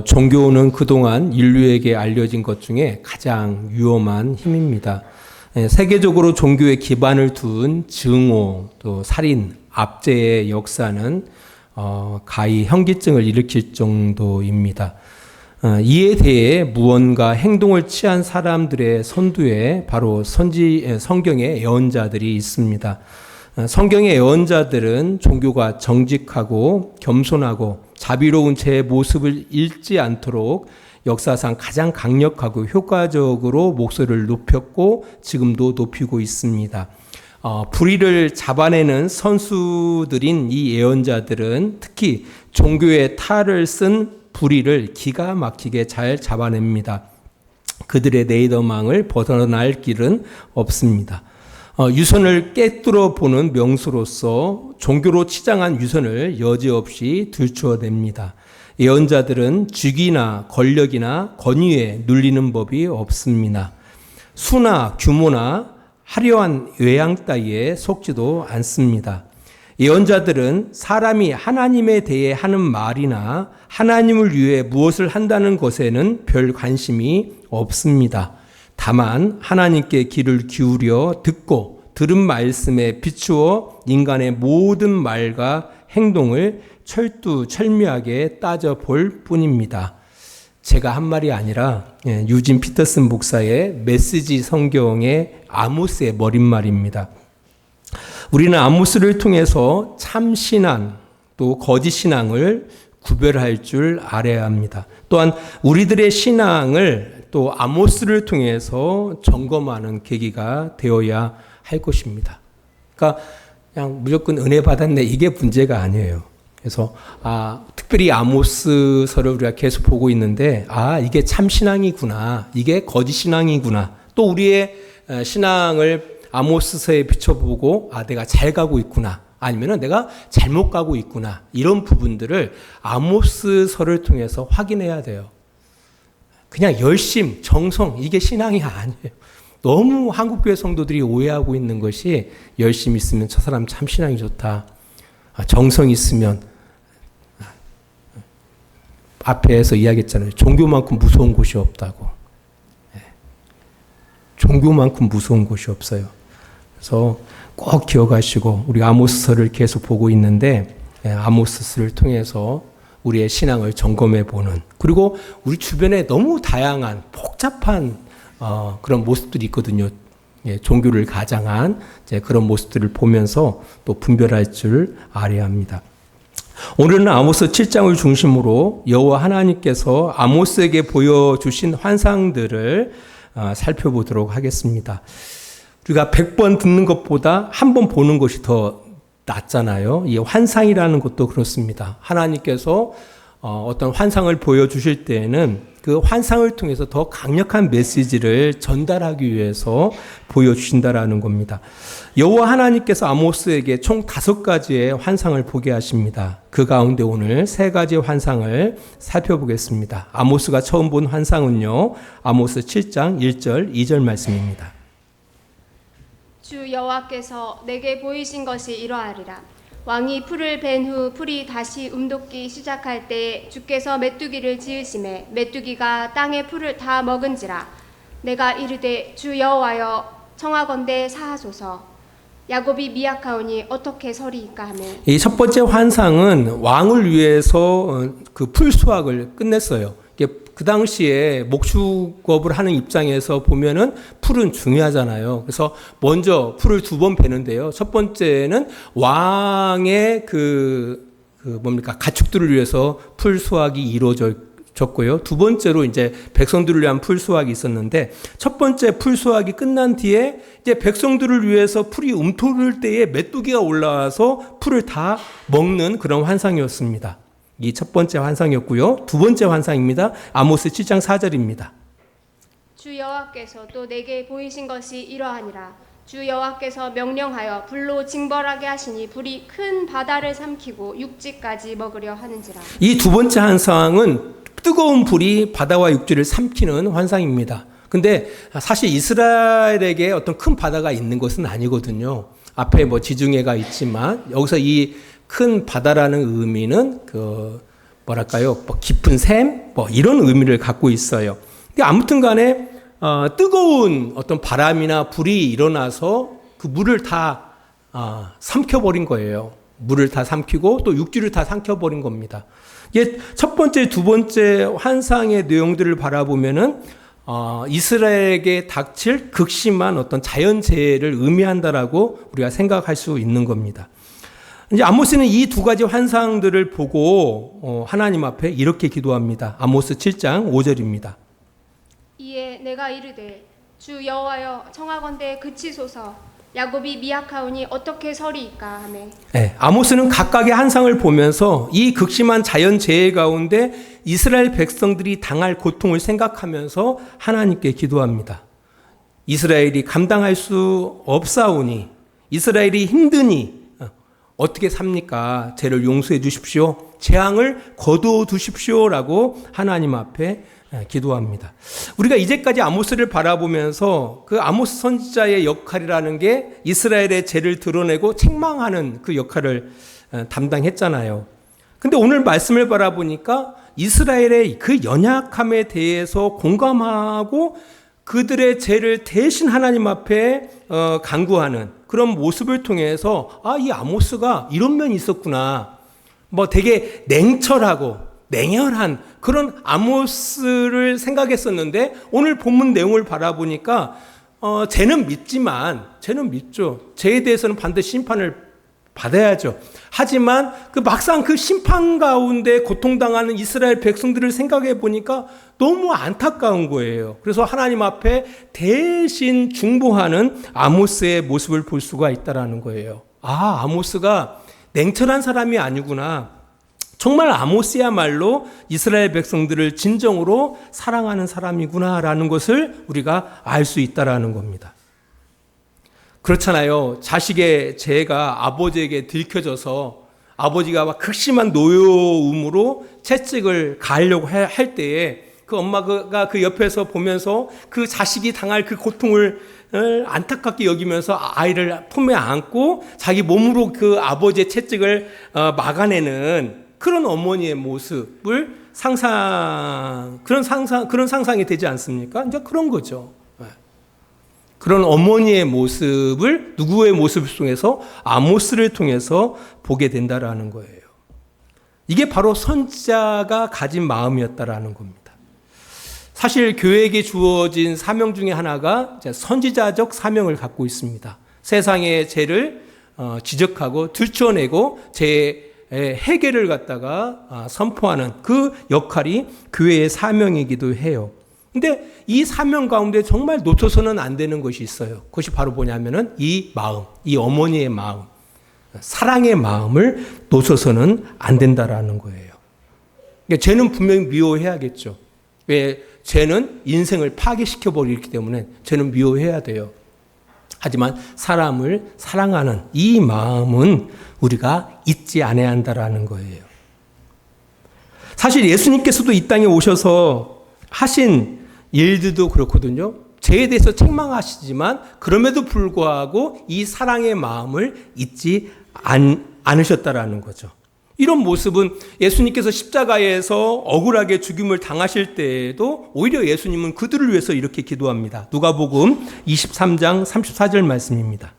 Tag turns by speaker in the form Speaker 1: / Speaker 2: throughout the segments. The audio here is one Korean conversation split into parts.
Speaker 1: 종교는 그동안 인류에게 알려진 것 중에 가장 위험한 힘입니다. 세계적으로 종교에 기반을 둔 증오, 또 살인, 압제의 역사는 가히 현기증을 일으킬 정도입니다. 이에 대해 무언가 행동을 취한 사람들의 선두에 바로 성경의 예언자들이 있습니다. 성경의 예언자들은 종교가 정직하고 겸손하고 자비로운 제 모습을 잃지 않도록 역사상 가장 강력하고 효과적으로 목소리를 높였고 지금도 높이고 있습니다. 불의를 잡아내는 선수들인 이 예언자들은 특히 종교의 탈을 쓴 불의를 기가 막히게 잘 잡아냅니다. 그들의 네이더망을 벗어날 길은 없습니다. 유선을 꿰뚫어 보는 명수로서 종교로 치장한 유선을 여지없이 들추어냅니다. 예언자들은 직위나 권력이나 권위에 눌리는 법이 없습니다. 수나 규모나 화려한 외양 따위에 속지도 않습니다. 예언자들은 사람이 하나님에 대해 하는 말이나 하나님을 위해 무엇을 한다는 것에는 별 관심이 없습니다. 다만 하나님께 귀를 기울여 듣고 들은 말씀에 비추어 인간의 모든 말과 행동을 철두철미하게 따져볼 뿐입니다. 제가 한 말이 아니라 유진 피터슨 목사의 메시지 성경의 아모스의 머릿말입니다. 우리는 아모스를 통해서 참 신앙 또 거짓 신앙을 구별할 줄 알아야 합니다. 또한 우리들의 신앙을 또 아모스를 통해서 점검하는 계기가 되어야 할 것입니다. 그러니까 그냥 무조건 은혜 받았네 이게 문제가 아니에요. 그래서 특별히 아모스서를 우리가 계속 보고 있는데 이게 참 신앙이구나, 이게 거짓 신앙이구나. 또 우리의 신앙을 아모스서에 비춰보고 내가 잘 가고 있구나, 아니면은 내가 잘못 가고 있구나, 이런 부분들을 아모스서를 통해서 확인해야 돼요. 그냥 열심, 정성, 이게 신앙이 아니에요. 너무 한국교회 성도들이 오해하고 있는 것이 열심히 있으면 저 사람 참 신앙이 좋다. 정성 있으면 앞에서 이야기했잖아요. 종교만큼 무서운 곳이 없다고. 종교만큼 무서운 곳이 없어요. 그래서 꼭 기억하시고 우리 아모스서를 계속 보고 있는데 아모스서를 통해서 우리의 신앙을 점검해 보는, 그리고 우리 주변에 너무 다양한 복잡한 그런 모습들이 있거든요. 종교를 가장한 그런 모습들을 보면서 또 분별할 줄 알아야 합니다. 오늘은 아모스 7장을 중심으로 여호와 하나님께서 아모스에게 보여주신 환상들을 살펴보도록 하겠습니다. 우리가 100번 듣는 것보다 한 번 보는 것이 더 낫잖아요. 이 환상이라는 것도 그렇습니다. 하나님께서 어떤 환상을 보여주실 때에는 그 환상을 통해서 더 강력한 메시지를 전달하기 위해서 보여주신다라는 겁니다. 여호와 하나님께서 아모스에게 총 5가지의 환상을 보게 하십니다. 그 가운데 오늘 3가지의 환상을 살펴보겠습니다. 아모스가 처음 본 환상은요, 아모스 7장 1절 2절 말씀입니다.
Speaker 2: 주 여호와께서 내게 보이신 것이 이러하리라. 왕이 풀을 벤 후 풀이 다시 움돋기 시작할 때 주께서 메뚜기를 지으심에 메뚜기가 땅의 풀을 다 먹은지라. 내가 이르되 주 여호와여 청하건대 사하소서. 야곱이 미약하오니 어떻게 서리이까 하며.
Speaker 1: 이 첫 번째 환상은 왕을 위해서 그 풀 수확을 끝냈어요. 그 당시에 목축업을 하는 입장에서 보면은 풀은 중요하잖아요. 그래서 먼저 풀을 2번 베는데요. 첫 번째는 왕의 가축들을 위해서 풀 수확이 이루어졌고요. 두 번째로 이제 백성들을 위한 풀 수확이 있었는데, 첫 번째 풀 수확이 끝난 뒤에 이제 백성들을 위해서 풀이 움트를 때에 메뚜기가 올라와서 풀을 다 먹는 그런 환상이었습니다. 이 첫 번째 환상이었고요. 두 번째 환상입니다. 아모스 7장 4절입니다.
Speaker 2: 주 여호와께서 또 내게 보이신 것이 이러하니라. 주 여호와께서 명령하여 불로 징벌하게 하시니 불이 큰 바다를 삼키고 육지까지 먹으려 하는지라.
Speaker 1: 이 두 번째 환상은 뜨거운 불이 바다와 육지를 삼키는 환상입니다. 근데 사실 이스라엘에게 어떤 큰 바다가 있는 것은 아니거든요. 앞에 지중해가 있지만 여기서 이 큰 바다라는 의미는 뭐랄까요? 뭐 깊은 샘? 뭐 이런 의미를 갖고 있어요. 근데 아무튼 간에 뜨거운 어떤 바람이나 불이 일어나서 그 물을 다 삼켜버린 거예요. 물을 다 삼키고 또 육지를 다 삼켜버린 겁니다. 이게 첫 번째, 두 번째 환상의 내용들을 바라보면은 이스라엘에게 닥칠 극심한 어떤 자연재해를 의미한다라고 우리가 생각할 수 있는 겁니다. 이제 아모스는 이 두 가지 환상들을 보고 하나님 앞에 이렇게 기도합니다. 아모스 7장 5절입니다.
Speaker 2: 이에 내가 이르되 주 여호와여 청하건대 그치소서 야곱이 미약하오니 어떻게 서리이까 하매.
Speaker 1: 네, 아모스는 각각의 환상을 보면서 이 극심한 자연재해 가운데 이스라엘 백성들이 당할 고통을 생각하면서 하나님께 기도합니다. 이스라엘이 감당할 수 없사오니 이스라엘이 힘드니 어떻게 삽니까? 죄를 용서해 주십시오. 재앙을 거두어 두십시오라고 하나님 앞에 기도합니다. 우리가 이제까지 아모스를 바라보면서 그 아모스 선지자의 역할이라는 게 이스라엘의 죄를 드러내고 책망하는 그 역할을 담당했잖아요. 근데 오늘 말씀을 바라보니까 이스라엘의 그 연약함에 대해서 공감하고 그들의 죄를 대신 하나님 앞에 간구하는 그런 모습을 통해서 이 아모스가 이런 면이 있었구나. 뭐 되게 냉철하고 냉혈한 그런 아모스를 생각했었는데 오늘 본문 내용을 바라보니까 죄는 믿죠. 죄에 대해서는 반드시 심판을 받아야죠. 하지만 막상 그 심판 가운데 고통당하는 이스라엘 백성들을 생각해 보니까 너무 안타까운 거예요. 그래서 하나님 앞에 대신 중보하는 아모스의 모습을 볼 수가 있다라는 거예요. 아모스가 냉철한 사람이 아니구나. 정말 아모스야말로 이스라엘 백성들을 진정으로 사랑하는 사람이구나라는 것을 우리가 알 수 있다라는 겁니다. 그렇잖아요. 자식의 죄가 아버지에게 들켜져서 아버지가 막 극심한 노여움으로 채찍을 가하려고 할 때에 그 엄마가 그 옆에서 보면서 그 자식이 당할 그 고통을 안타깝게 여기면서 아이를 품에 안고 자기 몸으로 그 아버지의 채찍을 막아내는 그런 어머니의 모습을 그런 상상이 되지 않습니까? 이제 그런 거죠. 그런 어머니의 모습을 누구의 모습 속에서 아모스를 통해서 보게 된다라는 거예요. 이게 바로 선지자가 가진 마음이었다라는 겁니다. 사실 교회에게 주어진 사명 중에 하나가 선지자적 사명을 갖고 있습니다. 세상의 죄를 지적하고 들춰내고 죄의 해결을 갖다가 선포하는 그 역할이 교회의 사명이기도 해요. 근데 이 사명 가운데 정말 놓쳐서는 안 되는 것이 있어요. 그것이 바로 뭐냐면은 이 마음, 이 어머니의 마음, 사랑의 마음을 놓쳐서는 안 된다라는 거예요. 그러니까 죄는 분명히 미워해야겠죠. 왜? 죄는 인생을 파괴시켜 버리기 때문에 죄는 미워해야 돼요. 하지만 사람을 사랑하는 이 마음은 우리가 잊지 않아야 한다라는 거예요. 사실 예수님께서도 이 땅에 오셔서 하신 일들도 그렇거든요. 죄에 대해서 책망하시지만 그럼에도 불구하고 이 사랑의 마음을 잊지 않으셨다라는 거죠. 이런 모습은 예수님께서 십자가에서 억울하게 죽임을 당하실 때에도 오히려 예수님은 그들을 위해서 이렇게 기도합니다. 누가복음 23장 34절 말씀입니다.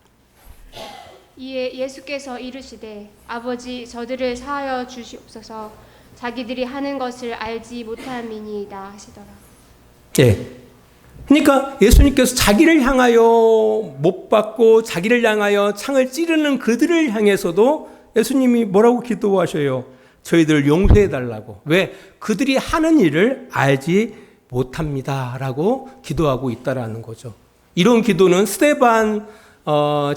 Speaker 2: 이에 예수께서 이르시되 아버지 저들을 사하여 주시옵소서 자기들이 하는 것을 알지 못함이니이다 하시더라.
Speaker 1: 예. 그러니까 예수님께서 자기를 향하여 못 박고 자기를 향하여 창을 찌르는 그들을 향해서도 예수님이 뭐라고 기도하셔요? 저희들 용서해 달라고. 왜? 그들이 하는 일을 알지 못합니다라고 기도하고 있다라는 거죠. 이런 기도는 스데반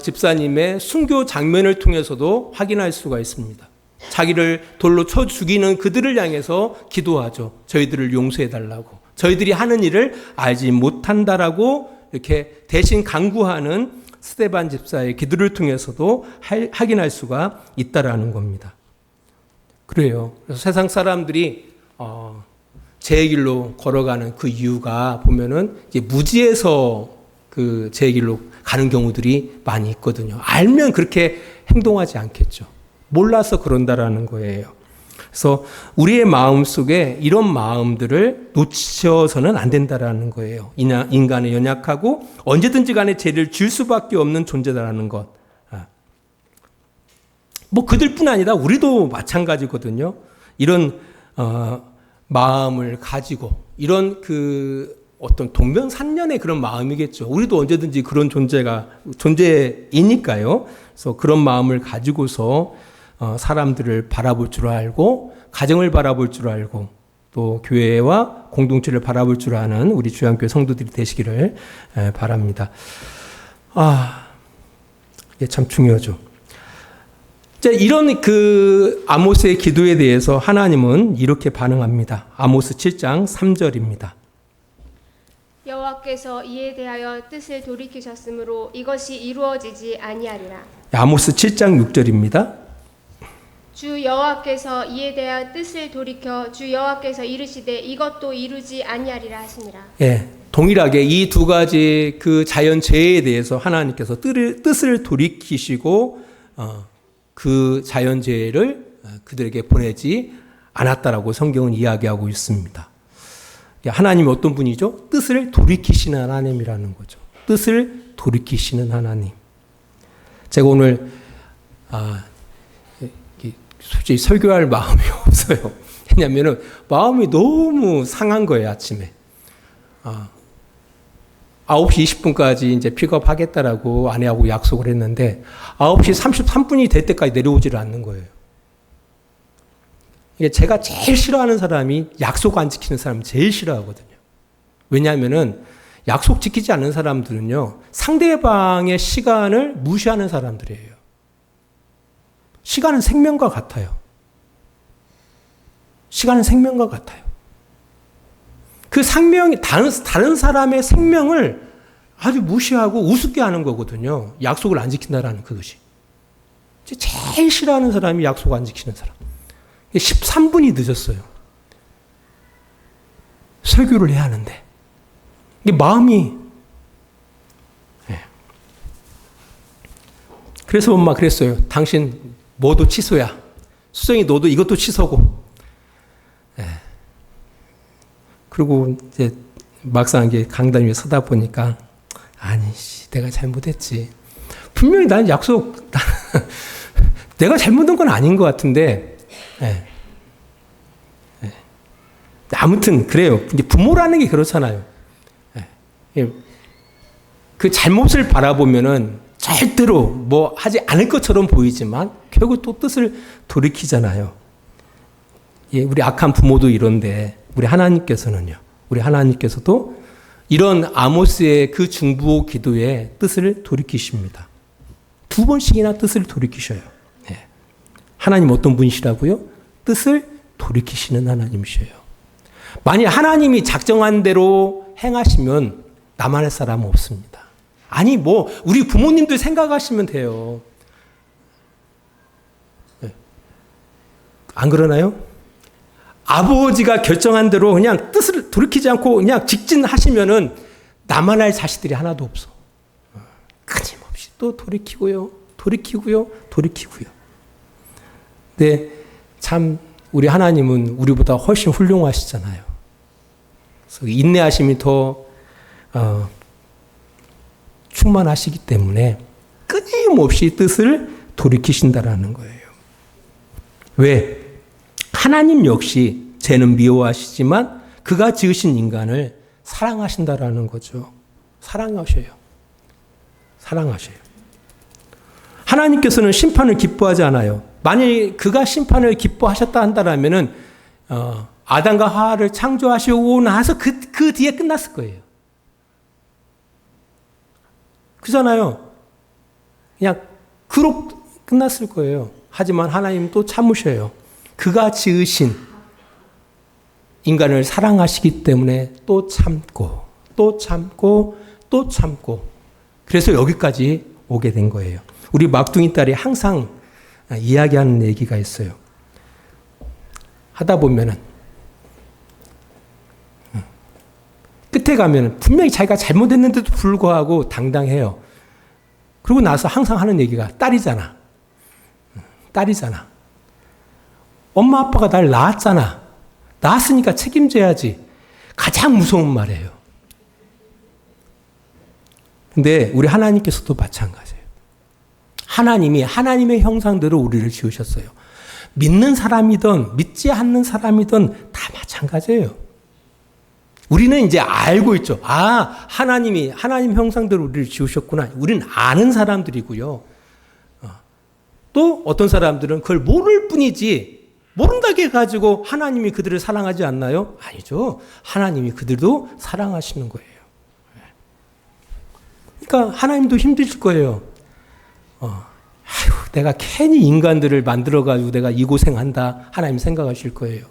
Speaker 1: 집사님의 순교 장면을 통해서도 확인할 수가 있습니다. 자기를 돌로 쳐 죽이는 그들을 향해서 기도하죠. 저희들을 용서해 달라고. 저희들이 하는 일을 알지 못한다라고 이렇게 대신 간구하는 스데반 집사의 기도를 통해서도 확인할 수가 있다라는 겁니다. 그래요. 그래서 세상 사람들이 제 길로 걸어가는 그 이유가 보면은 이제 무지해서 그 제 길로 가는 경우들이 많이 있거든요. 알면 그렇게 행동하지 않겠죠. 몰라서 그런다라는 거예요. 그래서 우리의 마음 속에 이런 마음들을 놓쳐서는 안 된다라는 거예요. 인간은 연약하고 언제든지 간에 죄를 질 수밖에 없는 존재다라는 것. 뭐 그들뿐 아니라 우리도 마찬가지거든요. 이런 마음을 가지고 이런 어떤 동병상련의 그런 마음이겠죠. 우리도 언제든지 그런 존재이니까요. 그래서 그런 마음을 가지고서 사람들을 바라볼 줄 알고 가정을 바라볼 줄 알고 또 교회와 공동체를 바라볼 줄 아는 우리 주양교회 성도들이 되시기를 바랍니다. 이게 참 중요하죠. 이런 아모스의 기도에 대해서 하나님은 이렇게 반응합니다. 아모스 7장 3절입니다.
Speaker 2: 여호와께서 이에 대하여 뜻을 돌이키셨으므로 이것이 이루어지지 아니하리라.
Speaker 1: 아모스 7장 6절입니다.
Speaker 2: 주 여호와께서 이에 대하여 뜻을 돌이켜 주 여호와께서 이르시되 이것도 이루지 아니하리라 하시니라. 예,
Speaker 1: 동일하게 이 두 가지 자연 재해에 대해서 하나님께서 뜻을 돌이키시고 그 자연 재해를 그들에게 보내지 않았다라고 성경은 이야기하고 있습니다. 하나님이 어떤 분이죠? 뜻을 돌이키시는 하나님이라는 거죠. 뜻을 돌이키시는 하나님. 제가 오늘 솔직히 설교할 마음이 없어요. 왜냐하면 마음이 너무 상한 거예요. 아침에 9시 20분까지 이제 픽업하겠다라고 아내하고 약속을 했는데 9시 33분이 될 때까지 내려오지를 않는 거예요. 제가 제일 싫어하는 사람이 약속 안 지키는 사람 제일 싫어하거든요. 왜냐하면 약속 지키지 않는 사람들은요, 상대방의 시간을 무시하는 사람들이에요. 시간은 생명과 같아요. 시간은 생명과 같아요. 그 생명이 다른 사람의 생명을 아주 무시하고 우습게 하는 거거든요. 약속을 안 지킨다라는 그것이. 제일 싫어하는 사람이 약속 안 지키는 사람. 13분이 늦었어요. 설교를 해야 하는데. 이게 마음이. 그래서 엄마 그랬어요. 당신 뭐도 취소야. 수정이 너도 이것도 취소고. 그리고 이제 막상 이게 강단 위에 서다 보니까 내가 잘못했지. 분명히 나는 내가 잘못한 건 아닌 것 같은데. 아무튼 그래요. 이제 부모라는 게 그렇잖아요. 그 잘못을 바라보면은 절대로 뭐 하지 않을 것처럼 보이지만 결국 또 뜻을 돌이키잖아요. 우리 악한 부모도 이런데 우리 하나님께서도 이런 아모스의 그 중부호 기도에 뜻을 돌이키십니다. 2번씩이나 뜻을 돌이키셔요. 하나님 어떤 분이시라고요? 뜻을 돌이키시는 하나님이셔요. 만약 하나님이 작정한 대로 행하시면 나만의 사람은 없습니다. 우리 부모님들 생각하시면 돼요. 안 그러나요? 아버지가 결정한 대로 그냥 뜻을 돌이키지 않고 그냥 직진하시면은 나만할 자식들이 하나도 없어. 끊임없이 또 돌이키고요. 근데 참 우리 하나님은 우리보다 훨씬 훌륭하시잖아요. 그래서 인내하심이 더 충만하시기 때문에 끊임없이 뜻을 돌이키신다라는 거예요. 왜? 하나님 역시 죄는 미워하시지만 그가 지으신 인간을 사랑하신다라는 거죠. 사랑하셔요. 하나님께서는 심판을 기뻐하지 않아요. 만일 그가 심판을 기뻐하셨다 한다라면은 아담과 하와를 창조하시고 나서 그 뒤에 끝났을 거예요. 그잖아요. 그냥 그로 끝났을 거예요. 하지만 하나님 또 참으셔요. 그가 지으신 인간을 사랑하시기 때문에 또 참고 그래서 여기까지 오게 된 거예요. 우리 막둥이 딸이 항상 이야기하는 얘기가 있어요. 하다 보면은 끝에 가면은 분명히 자기가 잘못했는데도 불구하고 당당해요. 그러고 나서 항상 하는 얘기가 딸이잖아. 엄마 아빠가 날 낳았잖아. 낳았으니까 책임져야지. 가장 무서운 말이에요. 근데 우리 하나님께서도 마찬가지예요. 하나님이 하나님의 형상대로 우리를 지으셨어요. 믿는 사람이든 믿지 않는 사람이든 다 마찬가지예요. 우리는 이제 알고 있죠. 아, 하나님이 하나님 형상대로 우리를 지으셨구나. 우리는 아는 사람들이고요. 또 어떤 사람들은 그걸 모를 뿐이지 모른다고 해가지고 하나님이 그들을 사랑하지 않나요? 아니죠. 하나님이 그들도 사랑하시는 거예요. 그러니까 하나님도 힘드실 거예요. 내가 괜히 인간들을 만들어가지고 내가 이 고생한다. 하나님 생각하실 거예요.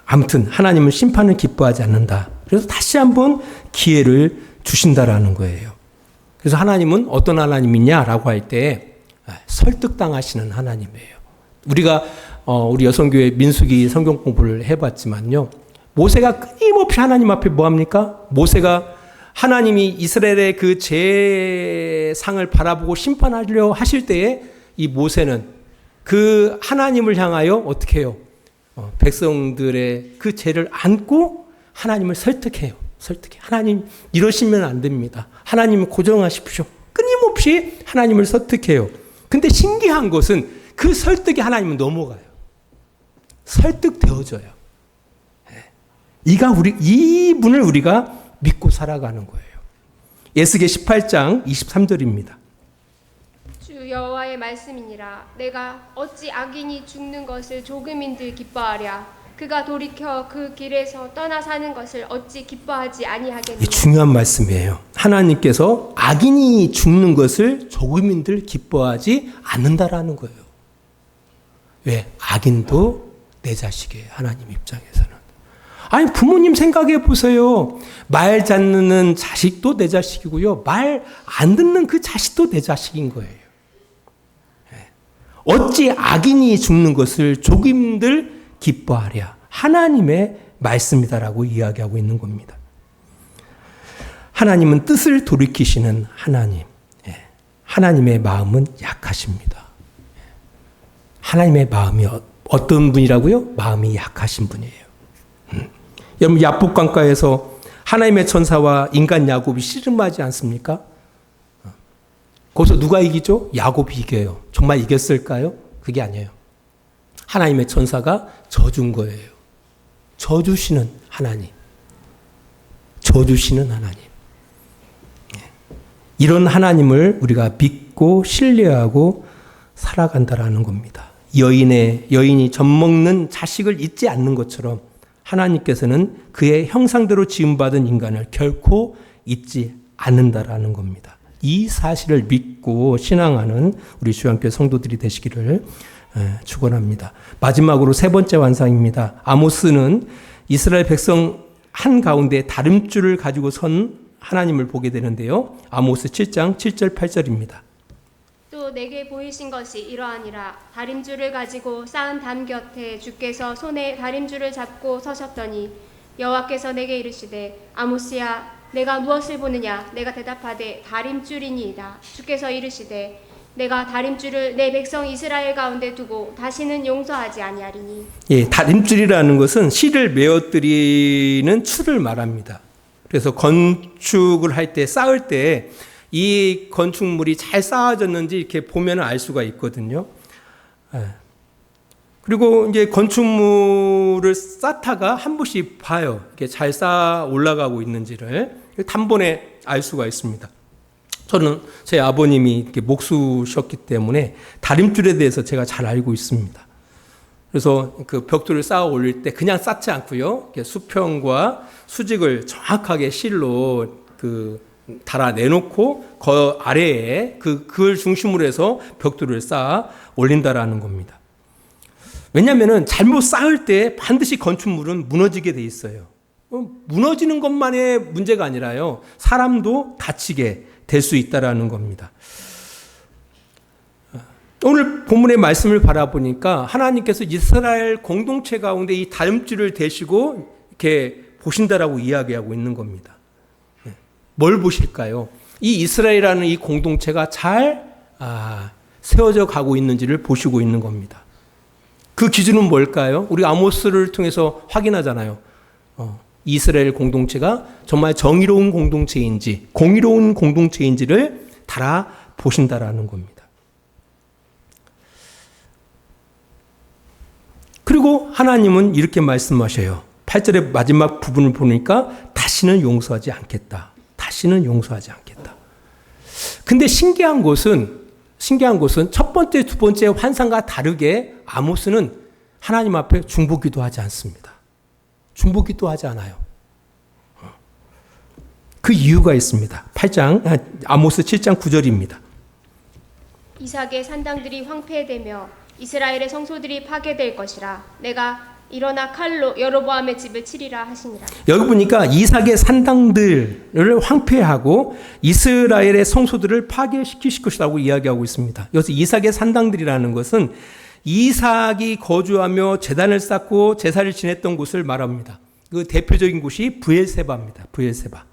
Speaker 1: 아무튼 하나님은 심판을 기뻐하지 않는다. 그래서 다시 한번 기회를 주신다라는 거예요. 그래서 하나님은 어떤 하나님이냐라고 할 때 설득당하시는 하나님이에요. 우리가 우리 여성교회 민수기 성경 공부를 해봤지만요. 모세가 끊임없이 하나님 앞에 뭐합니까? 모세가 하나님이 이스라엘의 그 죄상을 바라보고 심판하려 하실 때에 이 모세는 그 하나님을 향하여 어떻게 해요? 백성들의 그 죄를 안고 하나님을 설득해요. 설득해. 하나님 이러시면 안 됩니다. 하나님을 고정하십시오. 끊임없이 하나님을 설득해요. 근데 신기한 것은 그 설득이 하나님은 넘어가요. 설득되어져요. 이분을 우리가 믿고 살아가는 거예요. 에스겔 18장 23절입니다.
Speaker 2: 주 여호와의 말씀이니라. 내가 어찌 악인이 죽는 것을 조금인들 기뻐하랴. 그가 돌이켜 그 길에서 떠나 사는 것을 어찌 기뻐하지 아니하겠느냐.
Speaker 1: 중요한 말씀이에요. 하나님께서 악인이 죽는 것을 조금인들 기뻐하지 않는다라는 거예요. 왜? 악인도 내 자식이에요. 하나님 입장에서는. 아니 부모님 생각해 보세요. 말 잘 듣는 자식도 내 자식이고요. 말 안 듣는 그 자식도 내 자식인 거예요. 어찌 악인이 죽는 것을 조금들 기뻐하랴. 하나님의 말씀이다라고 이야기하고 있는 겁니다. 하나님은 뜻을 돌이키시는 하나님. 하나님의 마음은 약하십니다. 하나님의 마음이 어떤 분이라고요? 마음이 약하신 분이에요. 여러분 야복강가에서 하나님의 천사와 인간 야곱이 씨름하지 않습니까? 거기서 누가 이기죠? 야곱이 이겨요. 정말 이겼을까요? 그게 아니에요. 하나님의 천사가 져준 거예요. 져주시는 하나님. 져주시는 하나님. 이런 하나님을 우리가 믿고 신뢰하고 살아간다라는 겁니다. 여인이 젖먹는 자식을 잊지 않는 것처럼 하나님께서는 그의 형상대로 지음받은 인간을 결코 잊지 않는다라는 겁니다. 이 사실을 믿고 신앙하는 우리 주안교회 성도들이 되시기를 축원합니다. 마지막으로 세 번째 완상입니다. 아모스는 이스라엘 백성 한가운데 다림줄을 가지고 선 하나님을 보게 되는데요. 아모스 7장 7절 8절입니다.
Speaker 2: 또 내게 보이신 것이 이러하니라. 다림줄을 가지고 쌓은 담 곁에 주께서 손에 다림줄을 잡고 서셨더니 여호와께서 내게 이르시되 아모스야 내가 무엇을 보느냐. 내가 대답하되 다림줄이니이다. 주께서 이르시되 내가 다림줄을 내 백성 이스라엘 가운데 두고 다시는 용서하지 아니하리니. 예,
Speaker 1: 다림줄이라는 것은 실을 메어뜨리는 줄을 말합니다. 그래서 건축을 할 때 쌓을 때 이 건축물이 잘 쌓아졌는지 이렇게 보면 알 수가 있거든요. 그리고 이제 건축물을 쌓다가 한 번씩 봐요. 이렇게 잘 쌓아 올라가고 있는지를 단번에 알 수가 있습니다. 저는 제 아버님이 이렇게 목수셨기 때문에 다림줄에 대해서 제가 잘 알고 있습니다. 그래서 그 벽돌을 쌓아 올릴 때 그냥 쌓지 않고요. 수평과 수직을 정확하게 실로 달아 내놓고 그 아래에 그걸 중심으로 해서 벽돌을 쌓아 올린다라는 겁니다. 왜냐하면 잘못 쌓을 때 반드시 건축물은 무너지게 돼 있어요. 무너지는 것만의 문제가 아니라요. 사람도 다치게 될 수 있다라는 겁니다. 오늘 본문의 말씀을 바라보니까 하나님께서 이스라엘 공동체 가운데 이 다림줄을 대시고 이렇게 보신다라고 이야기하고 있는 겁니다. 뭘 보실까요? 이 이스라엘이라는 이 공동체가 잘 세워져 가고 있는지를 보시고 있는 겁니다. 그 기준은 뭘까요? 우리 아모스를 통해서 확인하잖아요. 이스라엘 공동체가 정말 정의로운 공동체인지 공의로운 공동체인지를 달아보신다라는 겁니다. 그리고 하나님은 이렇게 말씀하셔요. 8절의 마지막 부분을 보니까 다시는 용서하지 않겠다. 다시는 용서하지 않겠다. 근데 신기한 것은 첫 번째, 두 번째 환상과 다르게 아모스는 하나님 앞에 중보기도 하지 않습니다. 중보기도 하지 않아요. 그 이유가 있습니다. 아모스 7장 9절입니다.
Speaker 2: 이삭의 산당들이 황폐되며 이스라엘의 성소들이 파괴될 것이라. 내가 일어나 칼로 여로보암의 집을 치리라 하시니라.
Speaker 1: 여기 보니까 이삭의 산당들을 황폐하고 이스라엘의 성소들을 파괴시키실 것이라고 이야기하고 있습니다. 여기서 이삭의 산당들이라는 것은 이삭이 거주하며 제단을 쌓고 제사를 지냈던 곳을 말합니다. 그 대표적인 곳이 브엘세바입니다. 브엘세바.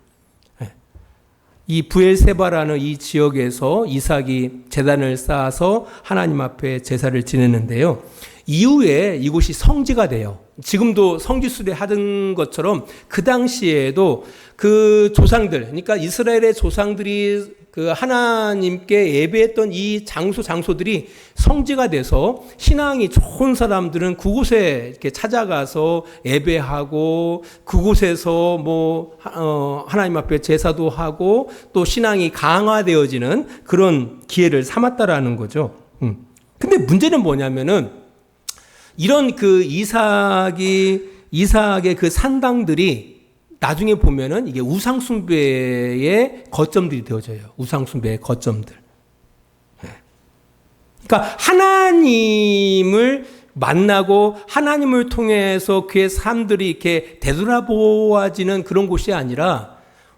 Speaker 1: 이 브엘세바라는 이 지역에서 이삭이 제단을 쌓아서 하나님 앞에 제사를 지냈는데요. 이후에 이곳이 성지가 돼요. 지금도 성지순례 하던 것처럼 그 당시에도 그 조상들, 그러니까 이스라엘의 조상들이 그 하나님께 예배했던 이 장소들이 성지가 돼서 신앙이 좋은 사람들은 그곳에 이렇게 찾아가서 예배하고 그곳에서 하나님 앞에 제사도 하고 또 신앙이 강화되어지는 그런 기회를 삼았다라는 거죠. 근데 문제는 뭐냐면은 이런 그 이삭의 그 산당들이 나중에 보면은 이게 우상숭배의 거점들이 되어져요. 우상숭배의 거점들. 그러니까 하나님을 만나고 하나님을 통해서 그의 삶들이 이렇게 되돌아보아지는 그런 곳이 아니라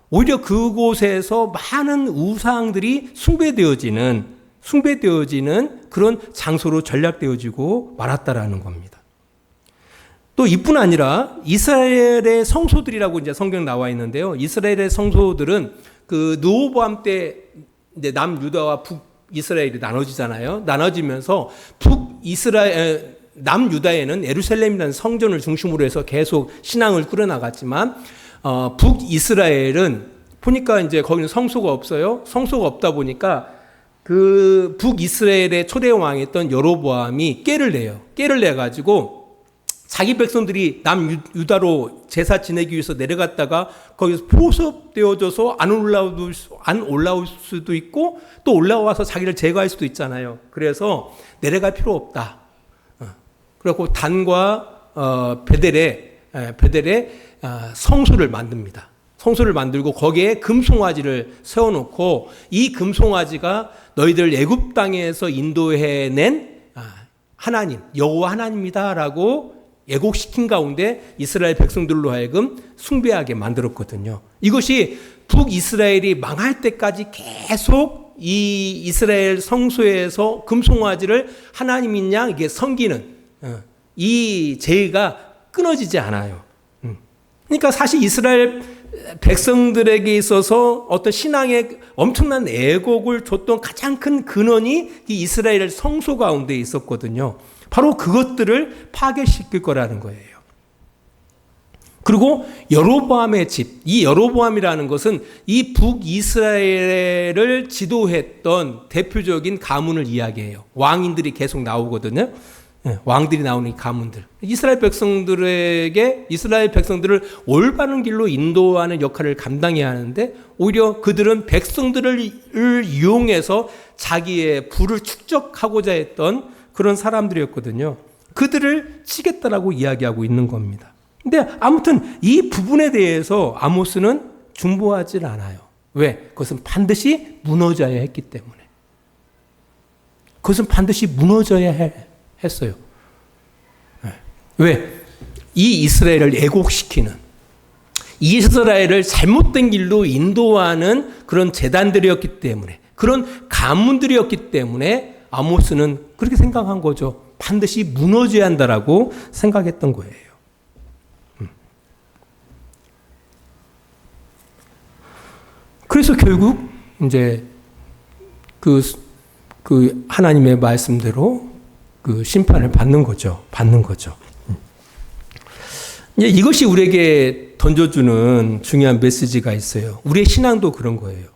Speaker 1: 오히려 그곳에서 많은 우상들이 숭배되어지는 그런 장소로 전락되어지고 말았다라는 겁니다. 또 이뿐 아니라 이스라엘의 성소들이라고 이제 성경 나와 있는데요. 이스라엘의 성소들은 그 르호보암 때 이제 남유다와 북이스라엘이 나눠지잖아요. 나눠지면서 남유다에는 예루살렘이라는 성전을 중심으로 해서 계속 신앙을 꾸려나갔지만 북이스라엘은 보니까 이제 거기는 성소가 없어요. 성소가 없다 보니까 그 북이스라엘의 초대 왕이었던 여로보암이 깨를 내요. 깨를 내가지고 자기 백성들이 남유다로 제사 지내기 위해서 내려갔다가 거기서 포섭되어져서 안 올라올 수도 있고 또 올라와서 자기를 제거할 수도 있잖아요. 그래서 내려갈 필요 없다. 그리고 단과 베델에 성소를 만듭니다. 성소를 만들고 거기에 금송아지를 세워놓고 이 금송아지가 너희들 애굽 땅에서 인도해낸 하나님 여호와 하나님이다라고 예곡시킨 가운데 이스라엘 백성들로 하여금 숭배하게 만들었거든요. 이것이 북이스라엘이 망할 때까지 계속 이 이스라엘 성소에서 금송아지를 하나님인 양 이게 섬기는 이 제의가 끊어지지 않아요. 그러니까 사실 이스라엘 백성들에게 있어서 어떤 신앙에 엄청난 애곡을 줬던 가장 큰 근원이 이 이스라엘 성소 가운데 있었거든요. 바로 그것들을 파괴시킬 거라는 거예요. 그리고 여로보암의 집, 이 여로보암이라는 것은 이 북이스라엘을 지도했던 대표적인 가문을 이야기해요. 왕인들이 계속 나오거든요. 왕들이 나오는 이 가문들. 이스라엘 백성들을 올바른 길로 인도하는 역할을 감당해야 하는데 오히려 그들은 백성들을 이용해서 자기의 부를 축적하고자 했던 그런 사람들이었거든요. 그들을 치겠다라고 이야기하고 있는 겁니다. 근데 아무튼 이 부분에 대해서 아모스는 중보하지 않아요. 왜? 그것은 반드시 무너져야 했기 때문에. 그것은 반드시 무너져야 했어요. 왜? 이 이스라엘을 애곡시키는, 이스라엘을 잘못된 길로 인도하는 그런 재단들이었기 때문에, 그런 가문들이었기 때문에 아모스는 그렇게 생각한 거죠. 반드시 무너져야 한다라고 생각했던 거예요. 그래서 결국 이제 그 하나님의 말씀대로 그 심판을 받는 거죠. 이제 이것이 우리에게 던져주는 중요한 메시지가 있어요. 우리의 신앙도 그런 거예요.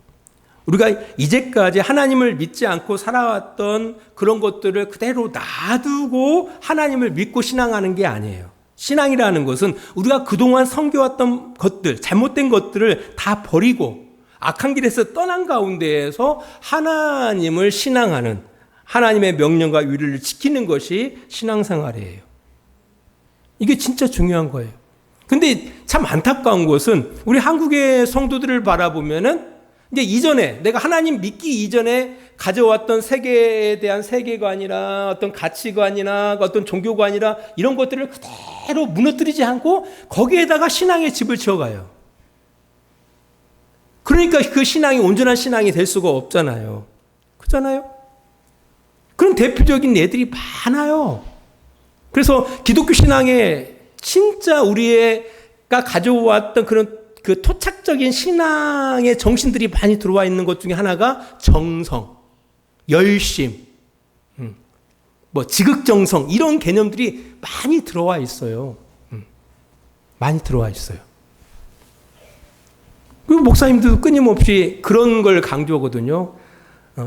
Speaker 1: 우리가 이제까지 하나님을 믿지 않고 살아왔던 그런 것들을 그대로 놔두고 하나님을 믿고 신앙하는 게 아니에요. 신앙이라는 것은 우리가 그동안 섬겨왔던 것들, 잘못된 것들을 다 버리고 악한 길에서 떠난 가운데에서 하나님을 신앙하는, 하나님의 명령과 위를 지키는 것이 신앙생활이에요. 이게 진짜 중요한 거예요. 근데 참 안타까운 것은 우리 한국의 성도들을 바라보면은 이제 이전에 내가 하나님 믿기 이전에 가져왔던 세계에 대한 세계관이나 어떤 가치관이나 어떤 종교관이나 이런 것들을 그대로 무너뜨리지 않고 거기에다가 신앙의 집을 지어가요. 그러니까 그 신앙이 온전한 신앙이 될 수가 없잖아요. 그렇잖아요? 그런 대표적인 예들이 많아요. 그래서 기독교 신앙에 진짜 우리가 가져왔던 그런 그 토착적인 신앙의 정신들이 많이 들어와 있는 것 중에 하나가 정성, 열심, 뭐 지극정성 이런 개념들이 많이 들어와 있어요. 많이 들어와 있어요. 그리고 목사님도 끊임없이 그런 걸 강조하거든요.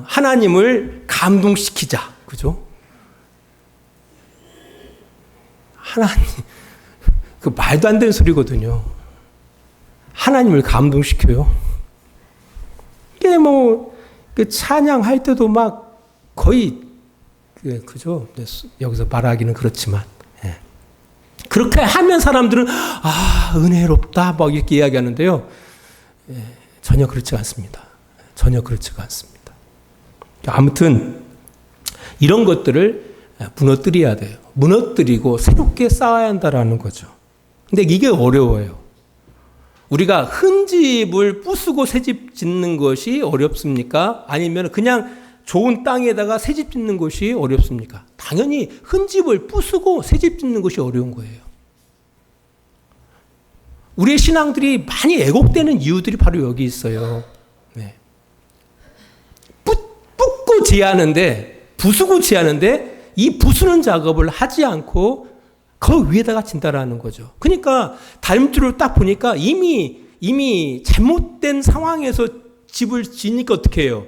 Speaker 1: 하나님을 감동시키자. 그죠? 하나님, 그 말도 안 되는 소리거든요. 하나님을 감동시켜요. 이게 뭐, 그 찬양할 때도 막 거의, 그죠? 여기서 말하기는 그렇지만, 예. 그렇게 하면 사람들은, 은혜롭다, 막 이렇게 이야기하는데요. 예, 전혀 그렇지 않습니다. 전혀 그렇지가 않습니다. 아무튼, 이런 것들을 무너뜨려야 돼요. 무너뜨리고 새롭게 쌓아야 한다라는 거죠. 근데 이게 어려워요. 우리가 흠집을 부수고 새집 짓는 것이 어렵습니까? 아니면 그냥 좋은 땅에다가 새집 짓는 것이 어렵습니까? 당연히 흠집을 부수고 새집 짓는 것이 어려운 거예요. 우리의 신앙들이 많이 왜곡되는 이유들이 바로 여기 있어요. 네. 붓고 지하는데, 부수고 지하는데 이 부수는 작업을 하지 않고 그 위에다가 진다라는 거죠. 그러니까 다림줄을 딱 보니까 이미 잘못된 상황에서 집을 지니까 어떻게 해요?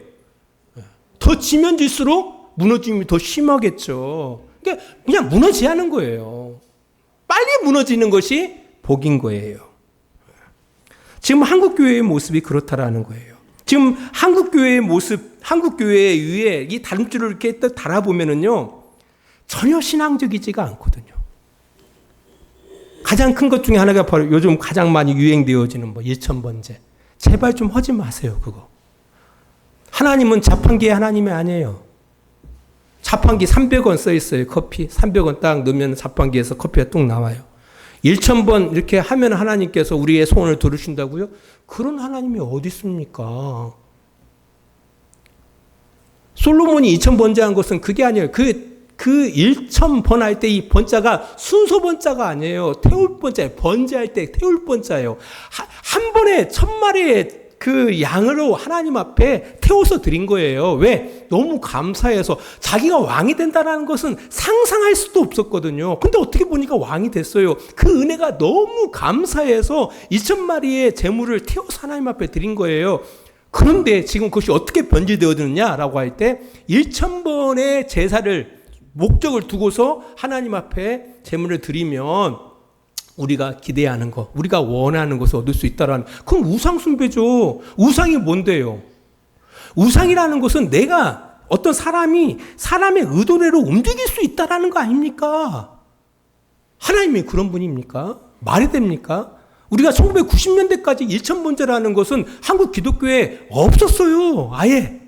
Speaker 1: 더 지면 질수록 무너짐이 더 심하겠죠. 그러니까 그냥 무너져야 하는 거예요. 빨리 무너지는 것이 복인 거예요. 지금 한국교회의 모습이 그렇다라는 거예요. 지금 한국교회의 모습, 한국교회 위에 이 다림줄을 이렇게 딱 달아보면은요, 전혀 신앙적이지가 않거든요. 가장 큰 것 중에 하나가 바로 요즘 가장 많이 유행되어지는 뭐 일천번제. 제발 좀 하지 마세요, 그거. 하나님은 자판기의 하나님이 아니에요. 자판기 300원 써 있어요, 커피. 300원 딱 넣으면 자판기에서 커피가 뚝 나와요. 1000번 이렇게 하면 하나님께서 우리의 소원을 들으신다고요? 그런 하나님이 어디 있습니까? 솔로몬이 2000번제 한 것은 그게 아니에요. 그 1000번 할 때 이 번자가 순서 번자가 아니에요. 태울 번자예요. 번제할 때 태울 번자예요. 한 번에 1000마리의 그 양으로 하나님 앞에 태워서 드린 거예요. 왜? 너무 감사해서 자기가 왕이 된다는 것은 상상할 수도 없었거든요. 근데 어떻게 보니까 왕이 됐어요. 그 은혜가 너무 감사해서 2000마리의 제물을 태워서 하나님 앞에 드린 거예요. 그런데 지금 그것이 어떻게 변질되어지느냐라고 할 때 1000번의 제사를 목적을 두고서 하나님 앞에 제물을 드리면 우리가 기대하는 것, 우리가 원하는 것을 얻을 수 있다라는, 그건 우상 숭배죠. 우상이 뭔데요? 우상이라는 것은 내가 어떤 사람의 의도대로 움직일 수 있다라는 거 아닙니까? 하나님이 그런 분입니까? 말이 됩니까? 우리가 1990년대까지 1000번제라는 것은 한국 기독교에 없었어요. 아예.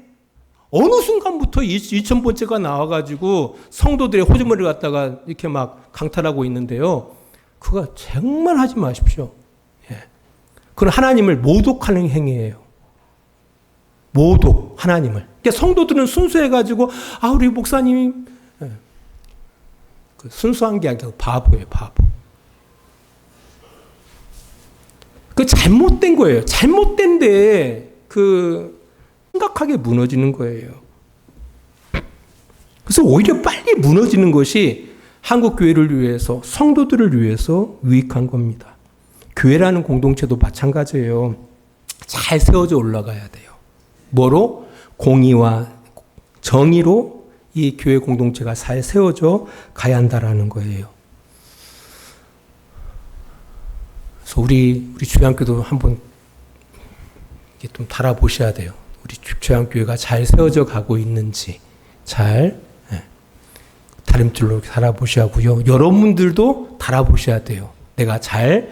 Speaker 1: 어느 순간부터 2000번째가 나와가지고 성도들의 호주머니를 갖다가 이렇게 막 강탈하고 있는데요. 그거 정말 하지 마십시오. 예. 그건 하나님을 모독하는 행위예요. 모독, 하나님을. 그러니까 성도들은 순수해가지고, 우리 목사님이, 예. 그 순수한 게 아니라 바보예요, 바보. 그 잘못된 거예요. 잘못된데, 심각하게 무너지는 거예요. 그래서 오히려 빨리 무너지는 것이 한국 교회를 위해서, 성도들을 위해서 유익한 겁니다. 교회라는 공동체도 마찬가지예요. 잘 세워져 올라가야 돼요. 뭐로? 공의와 정의로 이 교회 공동체가 잘 세워져 가야 한다라는 거예요. 그래서 우리 주양교도 한번 이렇게 좀 달아보셔야 돼요. 우리 주양교회가 잘 세워져 가고 있는지 잘 다림줄로 달아보셔야 하고요. 여러분들도 달아보셔야 돼요. 내가 잘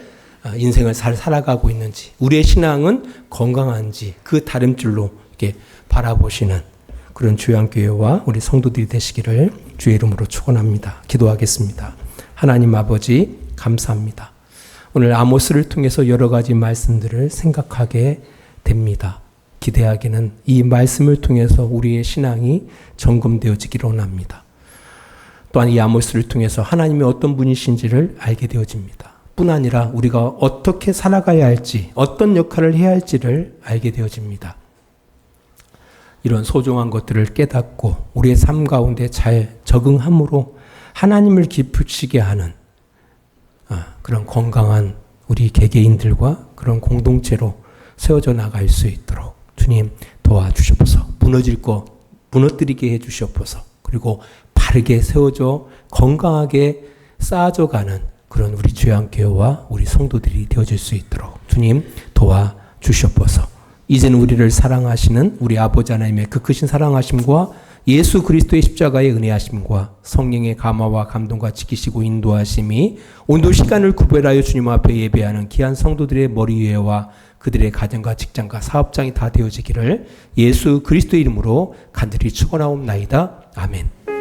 Speaker 1: 인생을 잘 살아가고 있는지, 우리의 신앙은 건강한지 그 다림줄로 이렇게 바라보시는 그런 주양교회와 우리 성도들이 되시기를 주의 이름으로 축원합니다. 기도하겠습니다. 하나님 아버지 감사합니다. 오늘 아모스를 통해서 여러 가지 말씀들을 생각하게 됩니다. 기대하기는 이 말씀을 통해서 우리의 신앙이 점검되어지기를 원합니다. 또한 이 아모스를 통해서 하나님이 어떤 분이신지를 알게 되어집니다. 뿐 아니라 우리가 어떻게 살아가야 할지, 어떤 역할을 해야 할지를 알게 되어집니다. 이런 소중한 것들을 깨닫고 우리의 삶 가운데 잘 적응함으로 하나님을 기쁘시게 하는 그런 건강한 우리 개개인들과 그런 공동체로 세워져 나갈 수 있도록 주님 도와주시옵소서. 무너질 거 무너뜨리게 해주시옵소서. 그리고 바르게 세워져 건강하게 쌓아져 가는 그런 우리 주양교회와 우리 성도들이 되어질 수 있도록 주님 도와주시옵소서. 이제는 우리를 사랑하시는 우리 아버지 하나님의 그 크신 사랑하심과 예수 그리스도의 십자가의 은혜하심과 성령의 감화와 감동과 지키시고 인도하심이 온도 시간을 구별하여 주님 앞에 예배하는 귀한 성도들의 머리 위에와 그들의 가정과 직장과 사업장이 다 되어지기를 예수 그리스도의 이름으로 간절히 축원하옵나이다. 아멘.